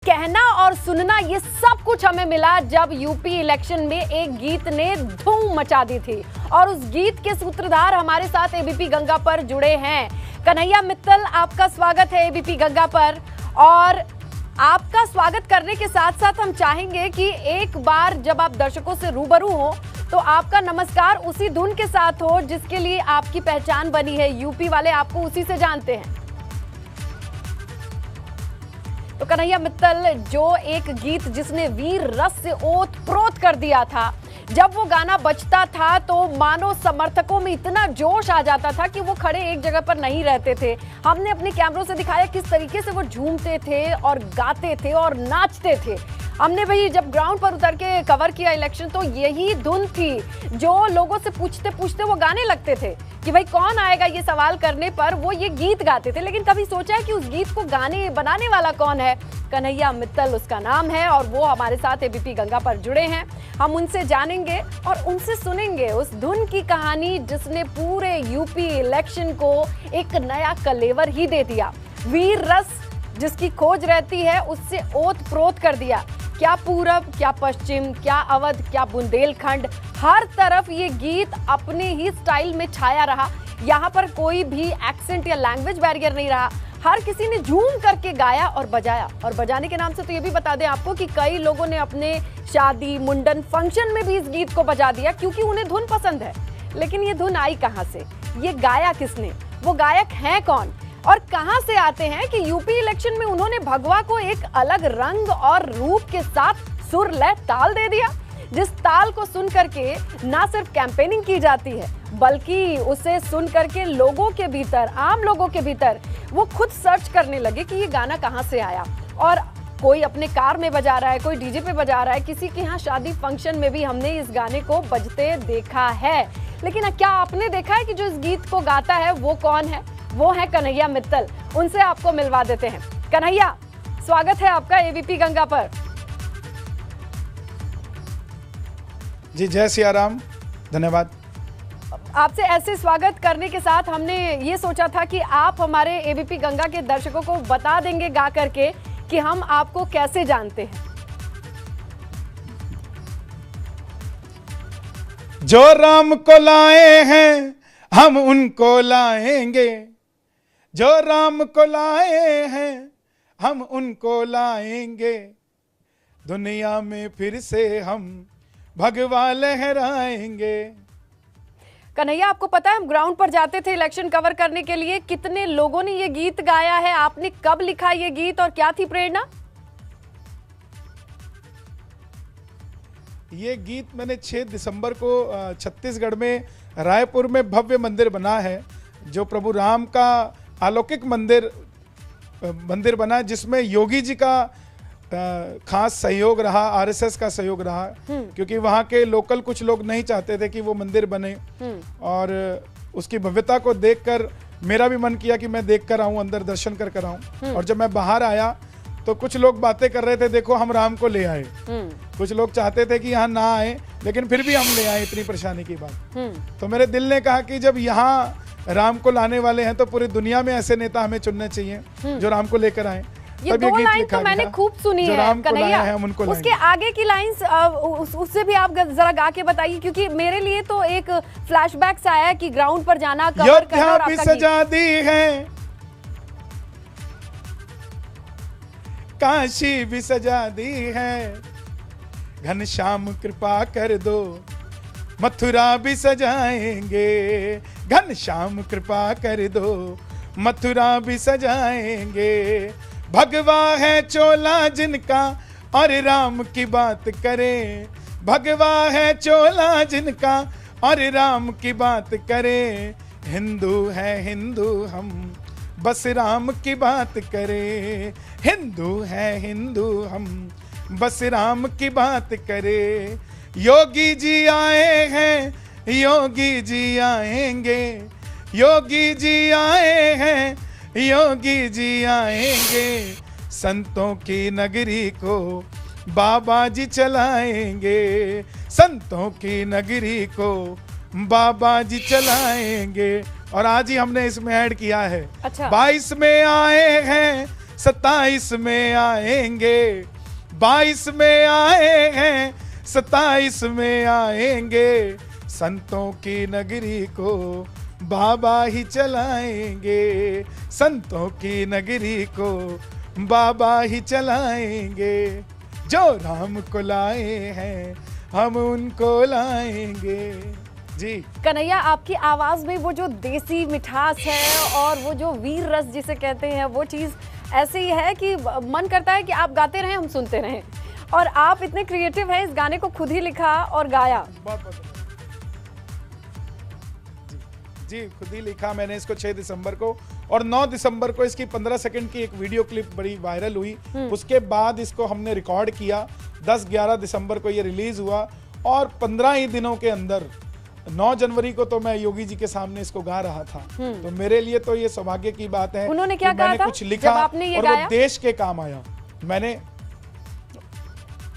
कहना और सुनना ये सब कुछ हमें मिला जब यूपी इलेक्शन में एक गीत ने धूम मचा दी थी और उस गीत के सूत्रधार हमारे साथ एबीपी गंगा पर जुड़े हैं। कन्हैया मित्तल, आपका स्वागत है एबीपी गंगा पर। और आपका स्वागत करने के साथ साथ हम चाहेंगे कि एक बार जब आप दर्शकों से रूबरू हो तो आपका नमस्कार उसी धुन के साथ हो जिसके लिए आपकी पहचान बनी है। यूपी वाले आपको उसी से जानते हैं। तो कन्हैया मित्तल, जो एक गीत जिसने वीर रस से ओत प्रोत कर दिया था, जब वो गाना बजता था तो मानो समर्थकों में इतना जोश आ जाता था कि वो खड़े एक जगह पर नहीं रहते थे। हमने अपने कैमरों से दिखाया किस तरीके से वो झूमते थे और गाते थे और नाचते थे। हमने भाई जब ग्राउंड पर उतर के कवर किया इलेक्शन तो यही धुन थी जो लोगों से पूछते पूछते वो गाने लगते थे कि भाई कौन आएगा, ये सवाल करने पर वो ये गीत गाते थे। लेकिन कभी सोचा है कि उस गीत को गाने बनाने वाला कौन है? कन्हैया मित्तल उसका नाम है और वो हमारे साथ एबीपी गंगा पर जुड़े हैं। हम उनसे जानेंगे और उनसे सुनेंगे उस धुन की कहानी जिसने पूरे यूपी इलेक्शन को एक नया कलेवर ही दे दिया। वीर रस जिसकी खोज रहती है उससे ओत प्रोत कर दिया। क्या पूरब, क्या पश्चिम, क्या अवध, क्या बुंदेलखंड, हर तरफ ये गीत अपने ही स्टाइल में छाया रहा। यहाँ पर कोई भी एक्सेंट या लैंग्वेज बैरियर नहीं रहा। हर किसी ने झूम करके गाया और बजाया। और बजाने के नाम से तो ये भी बता दें आपको कि कई लोगों ने अपने शादी, मुंडन, फंक्शन में भी इस गीत को बजा दिया क्योंकि उन्हें धुन पसंद है। लेकिन ये धुन आई कहाँ से? ये गाया किसने? वो गायक हैं कौन और कहां से आते हैं कि यूपी इलेक्शन में उन्होंने भगवा को एक अलग रंग और रूप के साथ सुर लय ताल दे दिया, जिस ताल को सुन करके ना सिर्फ कैंपेनिंग की जाती है बल्कि उसे सुन करके लोगों के भीतर, आम लोगों के भीतर वो खुद सर्च करने लगे कि ये गाना कहां से आया। और कोई अपने कार में बजा रहा है, कोई डीजे पे बजा रहा है, किसी के यहाँ शादी फंक्शन में भी हमने इस गाने को बजते देखा है। लेकिन क्या आपने देखा है कि जो इस गीत को गाता है वो कौन है? वो है कन्हैया मित्तल। उनसे आपको मिलवा देते हैं। कन्हैया, स्वागत है आपका एबीपी गंगा पर। जी जय सिया राम, धन्यवाद। आपसे ऐसे स्वागत करने के साथ हमने ये सोचा था कि आप हमारे एबीपी गंगा के दर्शकों को बता देंगे गा करके कि हम आपको कैसे जानते हैं। जो राम को लाए हैं हम उनको लाएंगे, जो राम को लाए हैं हम उनको लाएंगे, दुनिया में फिर से हम भगवा लहराएंगे। कन्हैया, आपको पता है हम ग्राउंड पर जाते थे इलेक्शन कवर करने के लिए, कितने लोगों ने ये गीत गाया है। आपने कब लिखा ये गीत और क्या थी प्रेरणा? ये गीत मैंने 6 दिसंबर को छत्तीसगढ़ में रायपुर में भव्य मंदिर बना है, जो प्रभु राम का अलौकिक मंदिर बना, जिसमें योगी जी का खास सहयोग रहा, आरएसएस का सहयोग रहा, क्योंकि वहाँ के लोकल कुछ लोग नहीं चाहते थे कि वो मंदिर बने। और उसकी भव्यता को देखकर मेरा भी मन किया कि मैं देख कर आऊँ, अंदर दर्शन कर आऊँ। और जब मैं बाहर आया तो कुछ लोग बातें कर रहे थे, देखो हम राम को ले आए। कुछ लोग चाहते थे कि यहाँ ना आए, लेकिन फिर भी हम ले आए इतनी परेशानी की बात। तो मेरे दिल ने कहा कि जब यहाँ राम को लाने वाले हैं तो पूरी दुनिया में ऐसे नेता हमें चुनने चाहिए जो राम को लेकर आए। ये दो लाइन तो मैंने खूब सुनी है कन्हैया। उसके आगे की लाइंस उससे भी आप जरा गा के बताइए, क्योंकि मेरे लिए तो एक फ्लैशबैक सा आया कि ग्राउंड पर जाना, कवर करना और आपका सजा दी है, काशी भी सजा दी है, घनश्याम कृपा कर दो, मथुरा भी सजाएंगे, घनश्याम कृपा कर दो, मथुरा भी सजाएंगे, भगवा है चोला जिनका और राम की बात करें, भगवा है चोला जिनका और राम की बात करें, हिंदू है हिंदू हम बस राम की बात करें, हिंदू है हिंदू हम बस राम की बात करें, योगी जी आए हैं, योगी जी आएंगे, योगी जी आए हैं, योगी जी आएंगे, संतों की नगरी को बाबा जी चलाएंगे, संतों की नगरी को बाबा जी चलाएंगे। और आज ही हमने इसमें ऐड किया है। अच्छा। 22 में आए हैं 27 में आएंगे, 22 में आए हैं, 27 में आएंगे, संतों की नगरी को बाबा ही चलाएंगे, संतों की नगरी को बाबा ही चलाएंगे, जो राम को लाए हैं हम उनको लाएंगे। जी कन्हैया, आपकी आवाज में वो जो देसी मिठास है और वो जो वीर रस जिसे कहते हैं, वो चीज ऐसी ही है कि मन करता है कि आप गाते रहें, हम सुनते रहें। और आप इतने क्रिएटिव हैं, इस गाने को खुद ही लिखा और गाया। बहुत बहुत जी, खुद ही लिखा मैंने इसको 6 दिसंबर को, और 9 दिसंबर को इसकी 15 सेकंड की एक वीडियो क्लिप बड़ी वायरल हुई। उसके बाद इसको हमने रिकॉर्ड किया, 10-11 दिसंबर को ये रिलीज हुआ, और 15 ही दिनों के अंदर 9 जनवरी को तो मैं योगी जी के सामने इसको गा रहा था। तो मेरे लिए तो ये सौभाग्य की बात है। उन्होंने क्या कहा था कुछ लिखा जब आपने ये और गाया? वो देश के काम आया।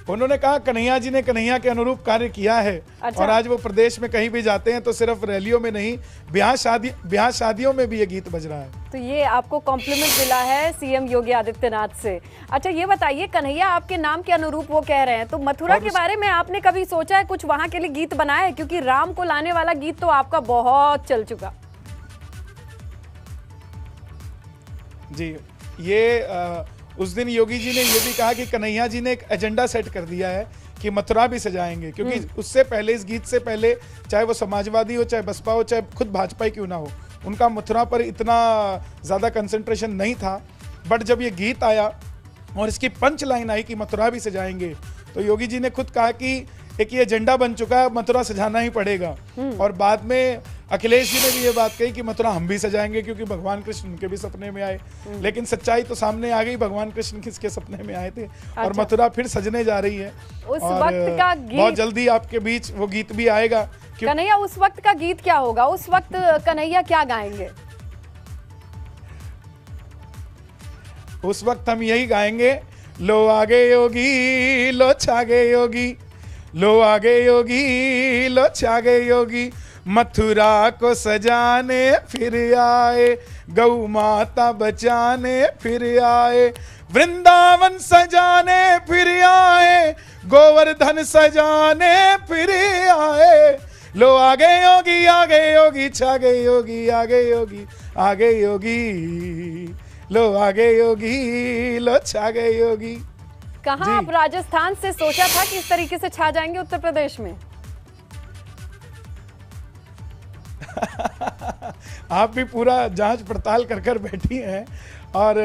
उन्होंने कहा कन्हैया जी ने कन्हैया के अनुरूप कार्य किया है। अच्छा। और आज वो प्रदेश में कहीं भी जाते हैं तो सिर्फ रैलियों में नहीं, ब्याह शादियों में भी ये गीत बज रहा है। तो ये आपको कॉम्प्लीमेंट मिला है सीएम योगी आदित्यनाथ से। अच्छा ये बताइए, कन्हैया आपके नाम के अनुरूप वो कह रहे हैं, तो मथुरा के बारे में आपने कभी सोचा है कुछ वहां के लिए गीत बनाया है? क्योंकि राम को लाने वाला गीत तो आपका बहुत चल चुका। जी, ये उस दिन योगी जी ने ये भी कहा कि कन्हैया जी ने एक एजेंडा सेट कर दिया है कि मथुरा भी सजाएंगे, क्योंकि उससे पहले, इस गीत से पहले, चाहे वो समाजवादी हो, चाहे बसपा हो, चाहे खुद भाजपा ही क्यों ना हो, उनका मथुरा पर इतना ज़्यादा कंसंट्रेशन नहीं था। बट जब ये गीत आया और इसकी पंच लाइन आई कि मथुरा भी सजाएंगे, तो योगी जी ने खुद कहा कि एक ये एजेंडा बन चुका है, मथुरा सजाना ही पड़ेगा। और बाद में अखिलेश जी ने भी ये बात कही कि मथुरा हम भी सजाएंगे, क्योंकि भगवान कृष्ण उनके भी सपने में आए। लेकिन सच्चाई तो सामने आ गई, भगवान कृष्ण किसके सपने में आए थे। और अच्छा। मथुरा फिर सजने जा रही है। उस और वक्त का गीत बहुत जल्दी आपके बीच वो गीत भी आएगा। कन्हैया, उस वक्त का गीत क्या होगा? उस वक्त कन्हैया क्या गाएंगे? उस वक्त हम यही गाएंगे, लो आगे योगी, लो छागे योगी, लो आगे योगी, लो छागे योगी, मथुरा को सजाने फिर आए, गौ माता बचाने फिर आए, वृंदावन सजाने फिर आए, गोवर्धन सजाने फिर आए, लो आगे योगी, छागे योगी, आगे योगी, आगे योगी, लो आगे योगी, लो छागे योगी। कहाँ आप राजस्थान से सोचा था कि इस तरीके से छा जाएंगे उत्तर प्रदेश में? आप भी पूरा जांच पड़ताल कर कर बैठी हैं। और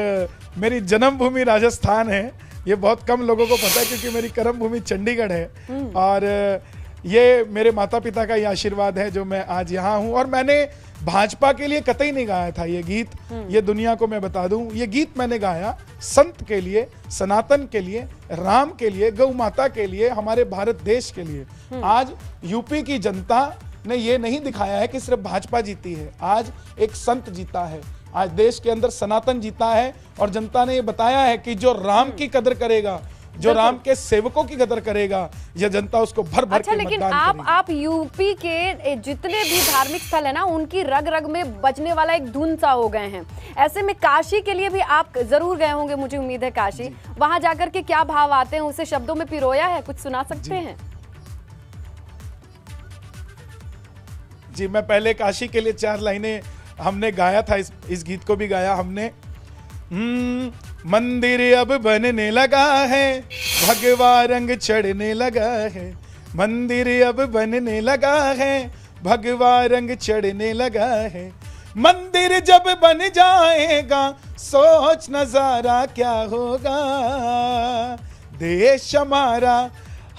मेरी जन्मभूमि राजस्थान है, ये बहुत कम लोगों को पता है, क्योंकि मेरी कर्म भूमि चंडीगढ़ है। और ये मेरे माता पिता का ये आशीर्वाद है जो मैं आज यहाँ हूँ। और मैंने भाजपा के लिए कतई नहीं गाया था ये गीत, ये दुनिया को मैं बता दूं। ये गीत मैंने गाया संत के लिए, सनातन के लिए, राम के लिए, गौ माता के लिए, हमारे भारत देश के लिए। आज यूपी की जनता ने ये नहीं दिखाया है कि सिर्फ भाजपा जीती है, आज एक संत जीता है, आज देश के अंदर सनातन जीता है। और जनता ने ये बताया है कि जो राम की कदर करेगा, जो राम के सेवकों की कदर करेगा, यह जनता उसको भर भर अच्छा, के लेकिन मतदान करेगी। आप यूपी के जितने भी धार्मिक स्थल है ना, उनकी रग रग में बजने वाला एक धुन सा हो गए हैं। ऐसे में काशी के लिए भी आप जरूर गए होंगे, मुझे उम्मीद है काशी। वहां जाकर के क्या भाव आते हैं, उसे शब्दों में पिरोया है, कुछ सुना सकते हैं? जी, मैं पहले काशी के लिए 4 लाइनें हमने गाया था, इस गीत को भी गाया हमने। मंदिर अब बनने लगा है, भगवा रंग चढ़ने लगा है, मंदिर अब बनने लगा है, भगवा रंग चढ़ने लगा है, मंदिर जब बन जाएगा सोच नजारा क्या होगा, देश हमारा,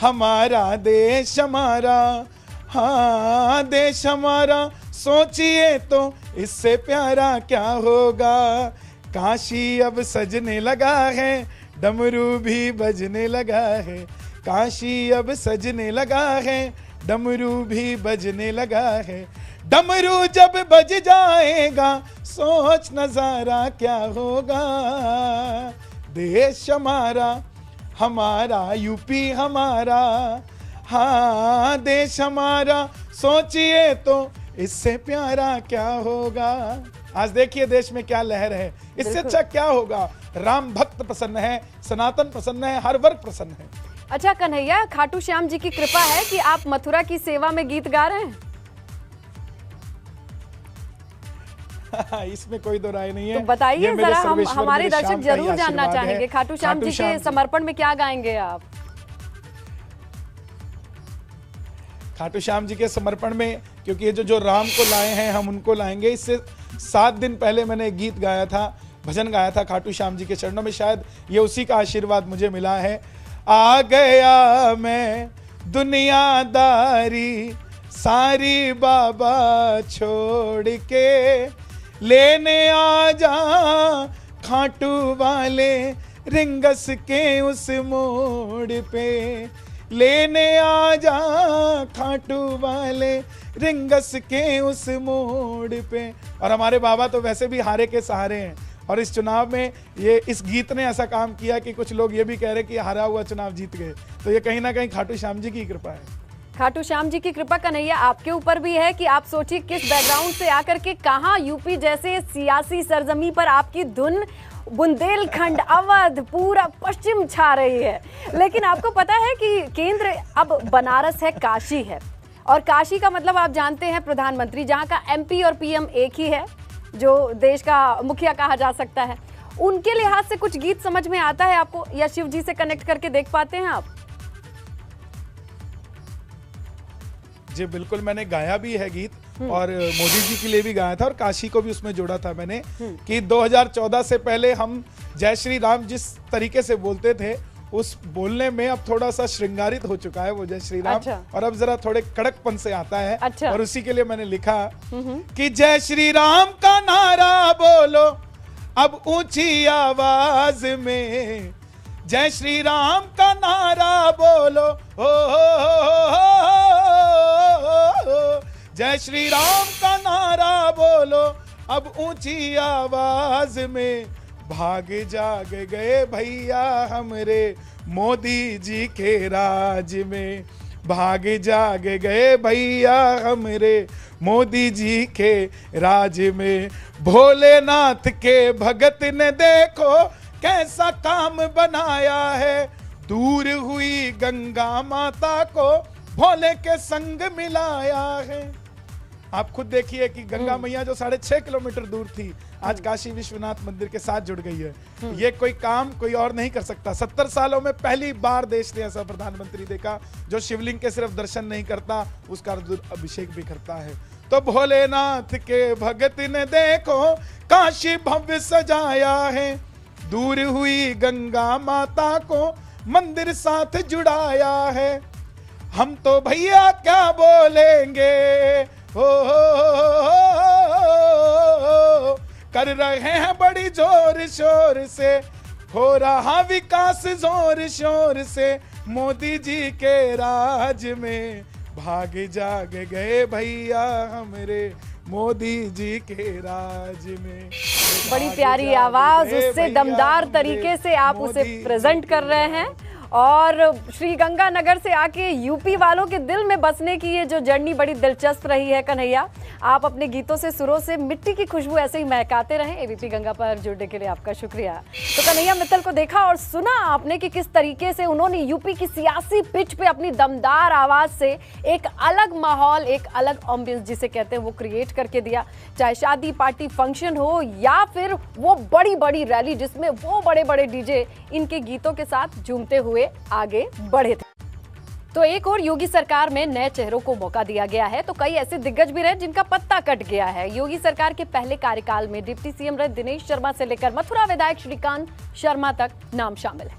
हमारा देश हमारा, हाँ देश हमारा, सोचिए तो इससे प्यारा क्या होगा। काशी अब सजने लगा है, डमरू भी बजने लगा है, काशी अब सजने लगा है, डमरू भी बजने लगा है, डमरू जब बज जाएगा सोच नजारा क्या होगा, देश हमारा, हमारा यूपी हमारा, हाँ देश हमारा, सोचिए तो इससे प्यारा क्या होगा। आज देखिए देश में क्या लहर है, इससे अच्छा क्या होगा। राम भक्त प्रसन्न है, सनातन प्रसन्न है, हर वर्ग प्रसन्न है। अच्छा कन्हैया, खाटू श्याम जी की कृपा है कि आप मथुरा की सेवा में गीत गा रहे हैं? इसमें कोई दो राय नहीं है। तो बताइए जरा, हम हमारे दर्शक जरूर जानना आशीर्वाद चाहेंगे, है। खाटू श्याम जी के समर्पण में क्या गाएंगे आप? खाटू श्याम जी के समर्पण में, क्योंकि ये जो राम को लाए हैं हम उनको लाएंगे। इससे 7 दिन पहले मैंने एक गीत गाया था, भजन गाया था खाटू श्याम जी के चरणों में, शायद ये उसी का आशीर्वाद मुझे मिला है। आ गया मैं दुनियादारी सारी बाबा छोड़ के, लेने आ जा खाटू वाले रिंगस के उस मोड़ पे, लेने आ जा खाटू वाले रिंगस के उस मोड़ पे। और हमारे बाबा तो वैसे भी हारे के सहारे हैं, और इस चुनाव में ये इस गीत ने ऐसा काम किया कि कुछ लोग ये भी कह रहे कि हारा हुआ चुनाव जीत गए। तो ये कहीं ना कहीं खाटू श्याम जी की कृपा है। खाटू श्याम जी की कृपा कन्हैया आपके ऊपर भी है कि आप सोचिए किस बैकग्राउंड से आकर के कहां यूपी जैसे सियासी सरजमी पर आपकी धुन बुंदेलखंड, अवध, पूरा पश्चिम छा रही है। लेकिन आपको पता है कि केंद्र अब बनारस है, काशी है, और काशी का मतलब आप जानते हैं प्रधानमंत्री, जहां का एमपी और पीएम एक ही है, जो देश का मुखिया कहा जा सकता है। उनके लिहाज से कुछ गीत समझ में आता है आपको, या शिव जी से कनेक्ट करके देख पाते हैं आप? जी बिल्कुल, मैंने गाया भी है गीत, और मोदी जी के लिए भी गाया था, और काशी को भी उसमें जोड़ा था मैंने कि 2014 से पहले हम जय श्री राम जिस तरीके से बोलते थे, उस बोलने में अब थोड़ा सा श्रृंगारित हो चुका है वो जय श्री राम। अच्छा। और अब जरा थोड़े कड़कपन से आता है। अच्छा। और उसी के लिए मैंने लिखा कि जय श्री राम का नारा बोलो अब ऊंची आवाज में, जय श्री राम का नारा बोलो जय श्री राम का नारा बोलो अब ऊंची आवाज में, भाग जाग गए भैया हमरे मोदी जी के राज में, भाग जाग गए भैया हमरे मोदी जी के राज में, भोलेनाथ के भगत ने देखो कैसा काम बनाया है, दूर हुई गंगा माता को भोले के संग मिलाया है। आप खुद देखिए कि गंगा मैया जो 6.5 किलोमीटर दूर थी, आज काशी विश्वनाथ मंदिर के साथ जुड़ गई है। ये कोई काम कोई और नहीं कर सकता। 70 सालों में पहली बार देश ने ऐसा प्रधानमंत्री देखा जो शिवलिंग के सिर्फ दर्शन नहीं करता, उसका अभिषेक भी करता है। तो भोलेनाथ के भगत ने देखो काशी भव्य सजाया है, दूर हुई गंगा माता को मंदिर साथ जुड़ाया है। हम तो भैया क्या बोलेंगे, कर रहे हैं बड़ी जोर शोर से, हो रहा विकास जोर शोर से, मोदी जी के राज में, भाग जाग गए भैया हमरे मोदी जी के राज में। बड़ी प्यारी आवाज, उससे दमदार तरीके से आप उसे प्रेजेंट कर रहे हैं। और श्री गंगानगर से आके यूपी वालों के दिल में बसने की ये जो जर्नी बड़ी दिलचस्प रही है कन्हैया। आप अपने गीतों से, सुरों से मिट्टी की खुशबू ऐसे ही महकाते रहें। एबीपी गंगा पर जुड़ने के लिए आपका शुक्रिया। तो कन्हैया मित्तल को देखा और सुना आपने कि किस तरीके से उन्होंने यूपी की सियासी पिच पे अपनी दमदार आवाज से एक अलग माहौल, एक अलग एम्बियंस जिसे कहते हैं वो क्रिएट करके दिया। चाहे शादी पार्टी फंक्शन हो या फिर वो बड़ी बड़ी रैली जिसमें वो बड़े बड़े डीजे इनके गीतों के साथ झूमते हुए आगे बढ़े थे। तो एक और योगी सरकार में नए चेहरों को मौका दिया गया है, तो कई ऐसे दिग्गज भी रहे जिनका पत्ता कट गया है। योगी सरकार के पहले कार्यकाल में डिप्टी सीएम रहे दिनेश शर्मा से लेकर मथुरा विधायक श्रीकांत शर्मा तक नाम शामिल है।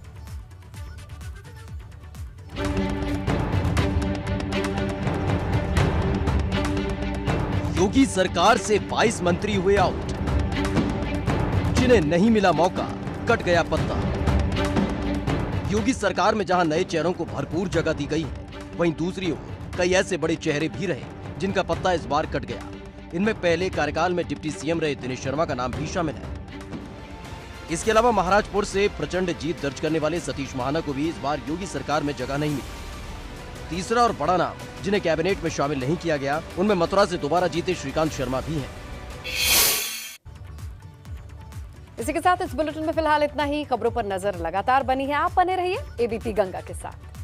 योगी सरकार से 22 मंत्री हुए आउट, जिन्हें नहीं मिला मौका कट गया पत्ता। योगी सरकार में जहां नए चेहरों को भरपूर जगह दी गई है, वहीं दूसरी ओर कई ऐसे बड़े चेहरे भी रहे जिनका पत्ता इस बार कट गया। इनमें पहले कार्यकाल में डिप्टी सीएम रहे दिनेश शर्मा का नाम भी शामिल है। इसके अलावा महाराजपुर से प्रचंड जीत दर्ज करने वाले सतीश महाना को भी इस बार योगी सरकार में जगह नहीं मिली। तीसरा और बड़ा नाम जिन्हें कैबिनेट में शामिल नहीं किया गया, उनमें मथुरा से दोबारा जीते श्रीकांत शर्मा भी हैं। इसी के साथ इस बुलेटिन में फिलहाल इतना ही। खबरों पर नजर लगातार बनी है, आप बने रहिए एबीपी गंगा के साथ।